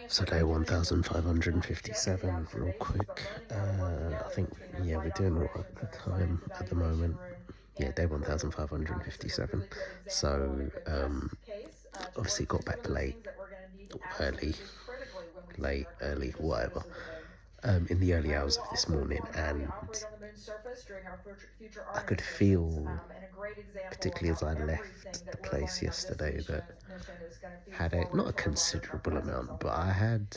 So day 1557, real quick. I think, yeah, we're doing all right for time at the moment. Yeah, day 1557. So, obviously got back late, early, late, early, whatever. In the early hours of this morning, and I could feel, particularly as I left the place yesterday, that had not a considerable amount, but I had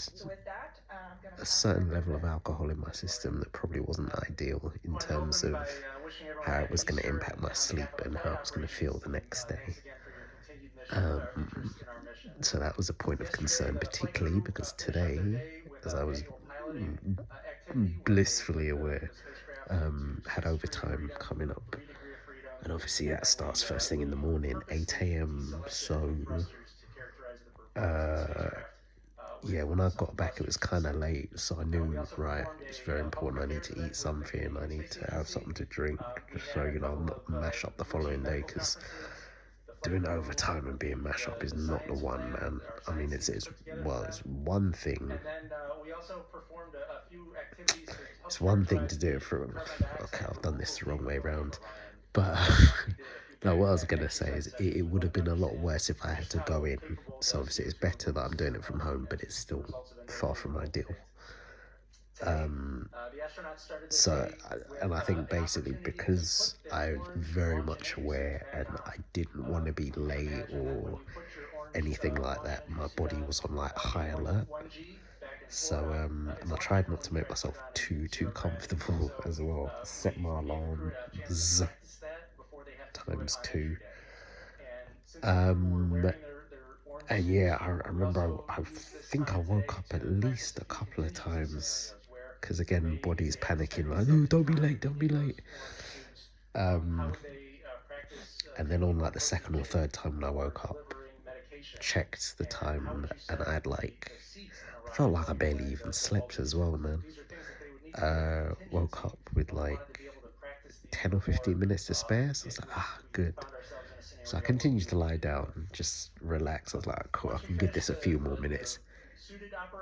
a certain level of alcohol in my system that probably wasn't ideal in terms of how it was going to impact my sleep and how I was going to feel the next day. So that was a point of concern, particularly because today, as I was blissfully aware, had overtime coming up. And obviously that starts first thing in the morning, 8 a.m. So, yeah, when I got back, it was kind of late. So I knew, right, it's very important. I need to eat something. I need to have something to drink, just so, I'm not mash up the following day. Because doing overtime and being mash up is not the one, man. I mean, it's one thing. It's one thing to do it for. Okay, I've done this the wrong way round, but no. What I was gonna say is it would have been a lot worse if I had to go in. So obviously, it's better that I'm doing it from home, but it's still far from ideal. And I think basically because I'm very much aware and I didn't want to be late or anything like that, my body was on like high alert. So and I tried not to make myself too comfortable as well. Set my alarm times two. And yeah, I remember I think I woke up at least a couple of times because again, body's panicking like, oh, don't be late, don't be late. And then on like the second or third time when I woke up, checked the time, and I had felt like I barely even slept as well, man. Woke up with like 10 or 15 minutes to spare, so I was like, good. So I continued to lie down and just relax. I was like, cool, I can give this a few more minutes.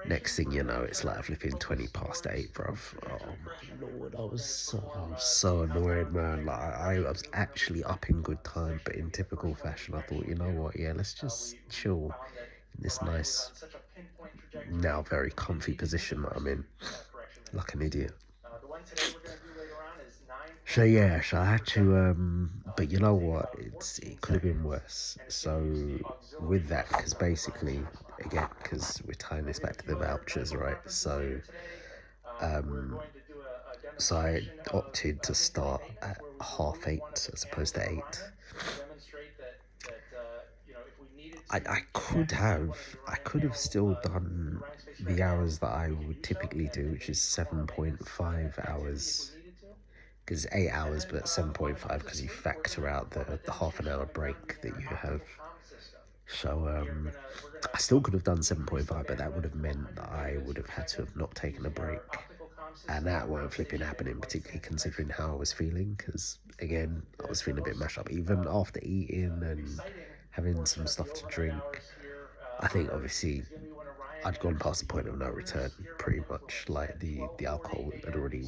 Next thing you know, it's like flipping 20 past 8, bruv. Oh my lord, I was so annoyed, man. Like I was actually up in good time, but in typical fashion, I thought, you know what, yeah, let's just chill in this nice, now very comfy position that I'm in, like an idiot. So yeah, so I had to, but you know what? It could have been worse. So with that, because basically, again, because we're tying this back to the vouchers, right? So I opted to start at 8:30 as opposed to 8. I could have still done the hours that I would typically do, which is 7.5 hours. Because 8 hours, but 7.5 because you factor out the half an hour break that you have. So I still could have done 7.5, but that would have meant that I would have had to have not taken a break. And that weren't flipping happening, particularly considering how I was feeling. Because again, I was feeling a bit mashed up, even after eating and having some stuff to drink. I think obviously I'd gone past the point of no return, pretty much. Like the alcohol had already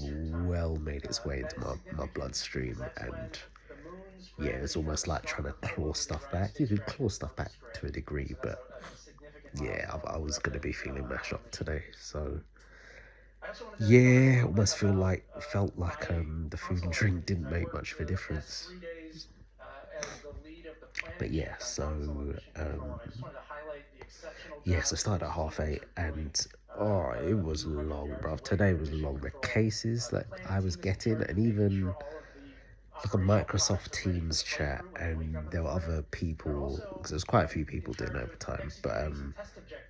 well made its way into my bloodstream, and yeah, it's almost like trying to claw stuff back. You can claw stuff back to a degree, but yeah, I was going to be feeling mashed up today. So yeah, almost felt like the food and drink didn't make much of a difference. But yeah, so yes, I started at 8:30, and oh, it was long, bruv. Today was long. The cases that I was getting, and even like a Microsoft Teams chat, and there were other people, because there's quite a few people doing overtime, but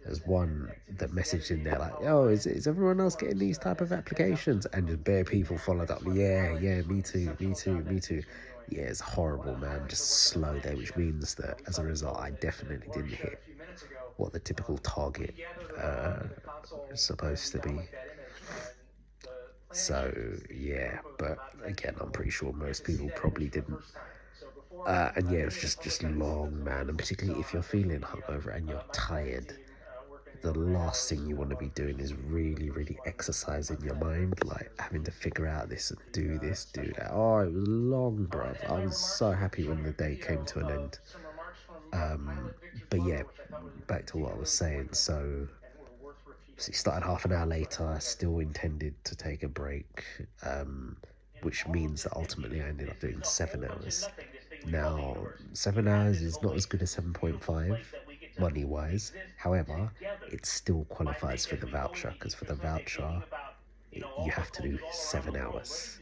there's one that messaged in there like, "Oh, is everyone else getting these type of applications?" And just bare people followed up, "Yeah, me too, me too, me too." Yeah, it's horrible, man. Just slow day, which means that as a result, I definitely didn't hit what the typical target is supposed to be. So yeah, but again, I'm pretty sure most people probably didn't. And yeah, it's just long, man, and particularly if you're feeling hungover and you're tired, the last thing you want to be doing is really exercising your mind, like having to figure out this and do this, do that. Oh, it was long, bruv. I was so happy when the day came to an end. Um, but yeah, back to what I was saying. So it started half an hour later. I still intended to take a break, which means that ultimately I ended up doing 7 hours. Now, 7 hours is not as good as 7.5 money wise. However, it still qualifies for the voucher because for the voucher, you have to do 7 hours.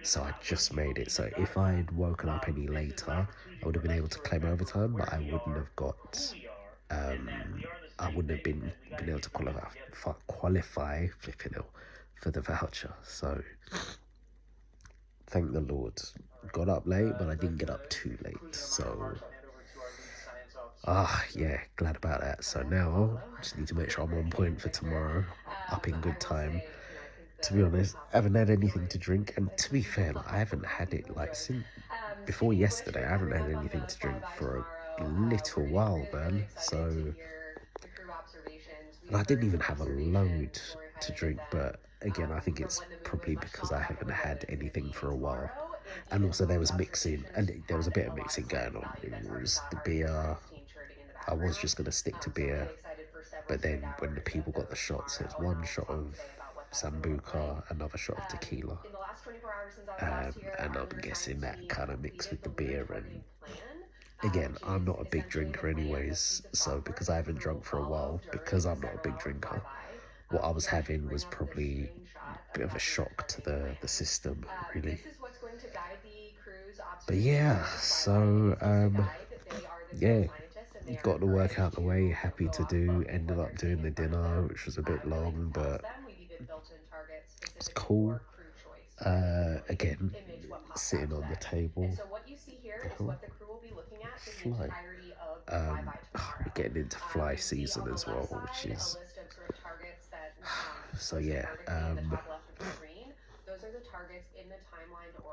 So I just made it. So if I'd woken up any later, I would have been able to claim overtime, but I wouldn't have got. Um, I wouldn't have been able to qualify flipping hell for the voucher. So thank the Lord. Got up late, but I didn't get up too late. So yeah, glad about that. So now just need to make sure I'm on point for tomorrow, up in good time. To be honest, I haven't had anything to drink, and to be fair, like, I haven't had it like since before yesterday. I haven't had anything to drink for a little while, man. So, and I didn't even have a load to drink, but again, I think it's probably because I haven't had anything for a while. And also, there was mixing, and there was a bit of mixing going on. It was the beer. I was just going to stick to beer, but then when the people got the shots, it's one shot of Sambuca, another shot of tequila. And I'm guessing that kind of mixed with the beer. And again, I'm not a big drinker anyways, so because I haven't drunk for a while, because I'm not a big drinker, what I was having was probably a bit of a shock to the system, really. But yeah, so yeah, got the work out the way, happy to do. Ended up doing the dinner, which was a bit long, but it's cool. Again, sitting on the table. The hell? Fly. We're getting into fly season as well, which is so yeah.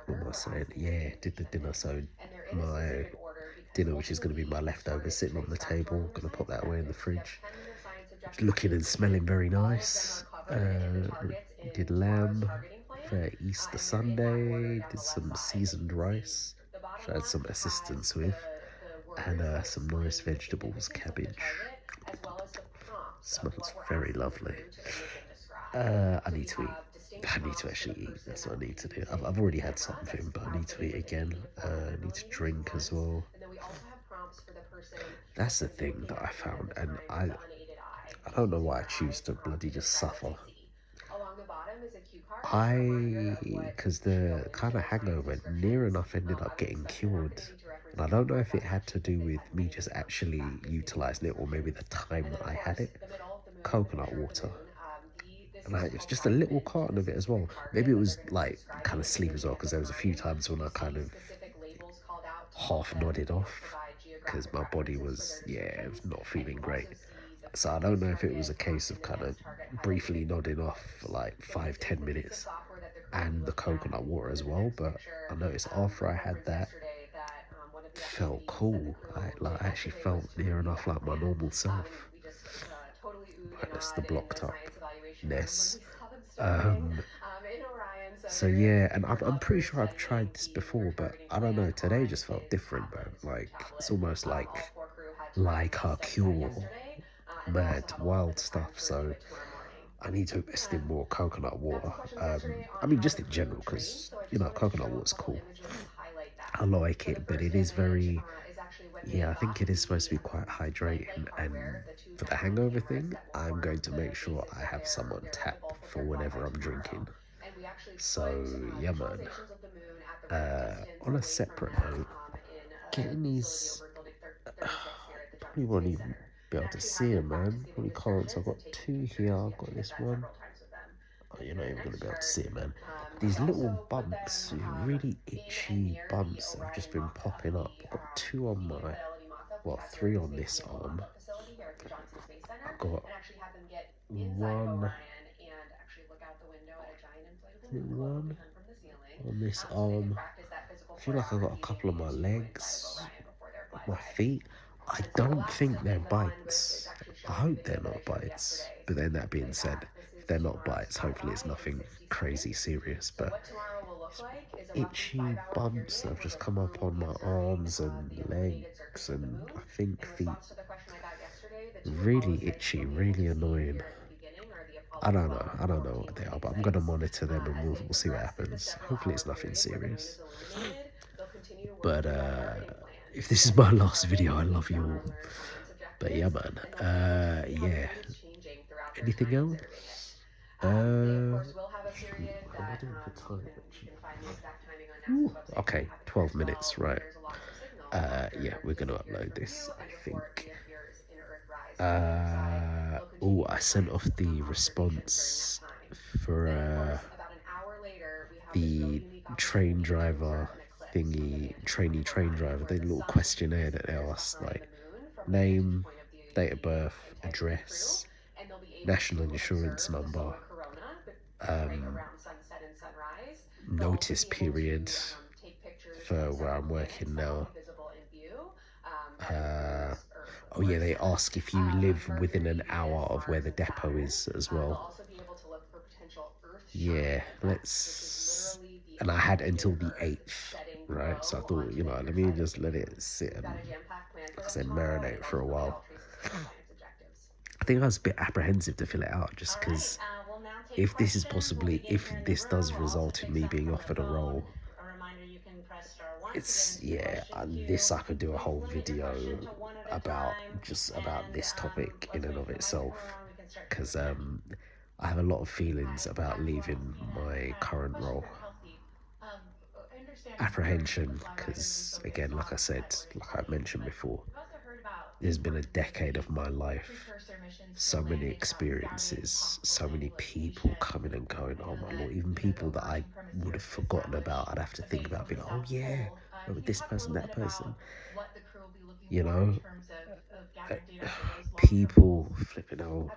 What am I saying? Yeah, did the dinner. So my dinner, which is going to be my leftovers, sitting on the table. Gonna put that away in the fridge. Looking and smelling very nice. Did lamb for Easter Sunday. Did some seasoned rice, which I had some assistance with, and some nice vegetables, cabbage. Smells very lovely. I need to eat. I need to actually eat. That's what I need to do. I've already had something, but I need to eat again. I need to drink as well. That's the thing that I found, and I don't know why I choose to bloody just suffer. Because the kind of hangover near enough ended up getting cured. And I don't know if it had to do with me just actually utilizing it or maybe the time that I had it. Coconut water. And it was just a little carton of it as well. Maybe it was like kind of sleep as well, because there was a few times when I kind of half nodded off because my body was, yeah, not feeling great. So I don't know if it was a case of kind of briefly nodding off for like 5-10 minutes and the coconut water as well. But I noticed after I had that, felt cool. I actually felt near enough like my normal self. That's the blocked up ness. So yeah, and I'm pretty sure I've tried this before, but I don't know. Today just felt different, man. Like it's almost like a cure, mad wild stuff. So I need to invest in more coconut water. I mean, just in general, because coconut water's cool. I like it, but it is very, yeah, I think it is supposed to be quite hydrating. And for the hangover thing, I'm going to make sure I have some on tap for whenever I'm drinking. So yeah, man. On a separate note, getting these, probably won't even be able to see them, man. Probably can't. So I've got two here. I've got this one. Oh, you're not even going to be able to see it, man. These little bumps, really itchy bumps that have just been popping up. I've got two on my, well, three on this arm. I've got one, one on this arm. I feel like I've got a couple on my legs, my feet. I don't think they're bites. I hope they're not bites. But then that being said, if they're not bites, hopefully it's nothing crazy serious. But itchy bumps that have just come up on my arms and legs and I think feet. Really itchy, really annoying. I don't know. I don't know what they are, but I'm gonna monitor them and we'll see what happens. Hopefully it's nothing serious. But if this is my last video, I love you all. But yeah, man. Yeah. Anything else? How am I doing for time? Actually? Ooh, okay, 12 minutes, right. Yeah, we're gonna upload this, I think. Oh, I sent off the response for the train driver thingy, trainee train driver, the little questionnaire that they asked, like name, date of birth, address, national insurance number, notice period for where I'm working now. Oh yeah, they ask if you live within an hour of where the depot is as well. Yeah, let's. And I had until the 8th, right? So I thought, you know, let me just let it sit and, like I said, marinate for a while. I think I was a bit apprehensive to fill it out just because if this is possibly, if this does result in me being offered a role, it's, yeah, this I could do a whole video about, just about this topic in and of itself, because I have a lot of feelings about leaving my current role. Apprehension, because again, like I said, like I mentioned before, there's been a decade of my life, so many experiences, so many people coming and going. Oh my lord, even people that I would have forgotten about, I'd have to think about, being like, oh yeah, remember this person, that person, you know. People flipping out.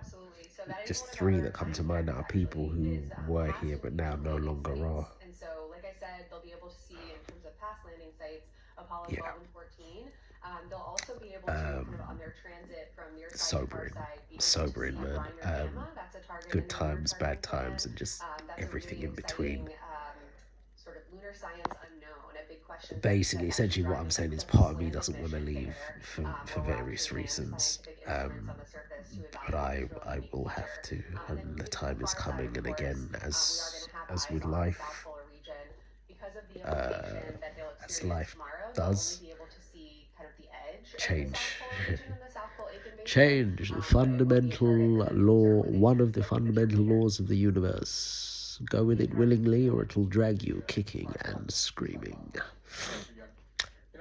Just three that come to mind now are people who were here but now no longer are. Yeah. Sobering, sobering, man. Good times, bad times, and just everything in between. Basically, essentially, what I'm saying is part of me doesn't want to leave for various reasons. But I will have to, and the time is coming. And again, as with life, as life does, change. Change, the fundamental law, one of the fundamental laws of the universe. Go with it willingly or it'll drag you kicking and screaming.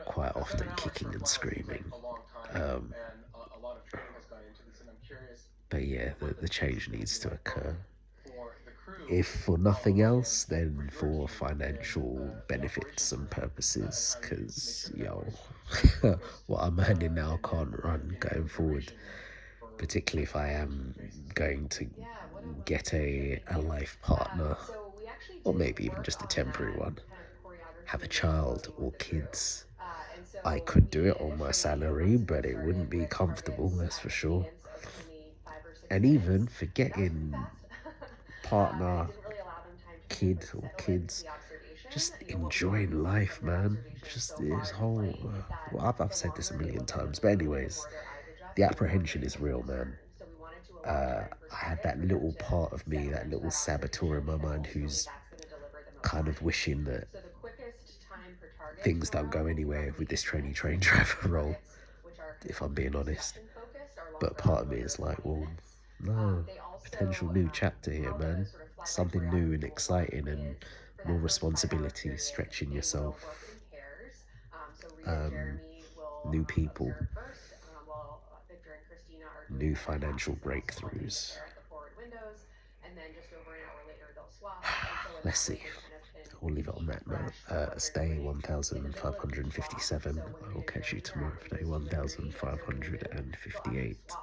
Quite often kicking and screaming. But yeah, the change needs to occur. If for nothing else, then for financial benefits and purposes, because, yo, what I'm earning now can't run going forward, particularly if I am going to get a life partner, or maybe even just a temporary one, have a child or kids. I could do it on my salary, but it wouldn't be comfortable, that's for sure. And even forgetting partner, kid or kids, just enjoying life, man. Just this whole, well, I've said this a million times, but anyways, the apprehension is real, man. I had that little part of me, that little saboteur in my mind who's kind of wishing that things don't go anywhere with this train driver role, if I'm being honest. But part of me is like, well, no, potential new chapter here, man. Something new and exciting and more responsibility, stretching yourself, new people, new financial breakthroughs. Let's see. We'll leave it on that note. Stay 1557. I will catch you tomorrow for day 1558.